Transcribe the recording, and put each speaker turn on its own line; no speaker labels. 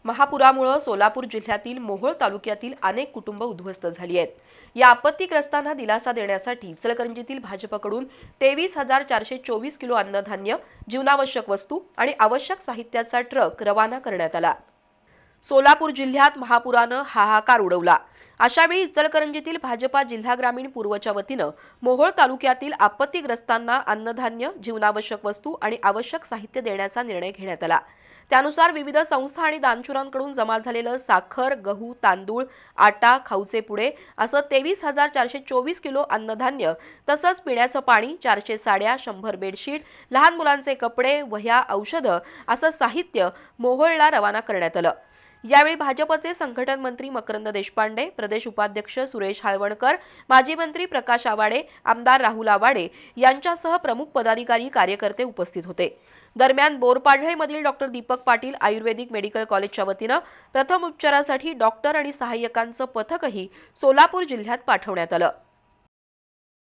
महापुरामुळे सोलापूर जिल्ह्यातील मोहोळ तालुक्यातील अनेक कुटुंब उद्ध्वस्त झाली आहेत। या आपत्तीग्रस्तांना दिलासा देण्यासाठी इचलकरंजीतील भाजपकडून 23,424 किलो अन्नधान्य, जीवनावश्यक वस्तू आणि आवश्यक साहित्याचा ट्रक रवाना करण्यात आला। सोलापूर जिल्ह्यात महापुराने हाहाकार उडवला। अशावेळी इचलकरंजीतील भाजपा जिल्हा ग्रामीण पूर्वच्या वतीने मोहोळ तालुक्यातील आपत्तीग्रस्तांना अन्नधान्य, जीवनावश्यक वस्तू आणि आवश्यक साहित्य देण्याचा निर्णय घेण्यात आला। त्यानुसार विविध संस्था आणि दानशूरांकडून जमा झालेले साखर, गहू, तांदूळ, आटा, खाऊचे पुडे असं 23,424 किलो अन्नधान्य तसंच पिण्याचं पाणी, 400 साड्या, 100 बेडशीट, लहान मुलांचे कपडे, वह्या, औषधं असं साहित्य मोहोळला रवाना करण्यात आलं। यावेळी भाजपचे संघटन मंत्री मकरंद देशपांडे, प्रदेश उपाध्यक्ष सुरेश हाळवणकर, माजी मंत्री प्रकाश आवाडे, आमदार राहुल आवाडे यांच्यासह प्रमुख पदाधिकारी, कार्यकर्ते उपस्थित होते। दरम्यान बोरपाडळेमधील डॉक्टर दीपक पाटील आयुर्वेदिक मेडिकल कॉलेजच्या वतीने प्रथम उपचारासाठी डॉक्टर आणि सहाय्यकांचं पथकही सोलापूर जिल्ह्यात पाठवण्यात आलं।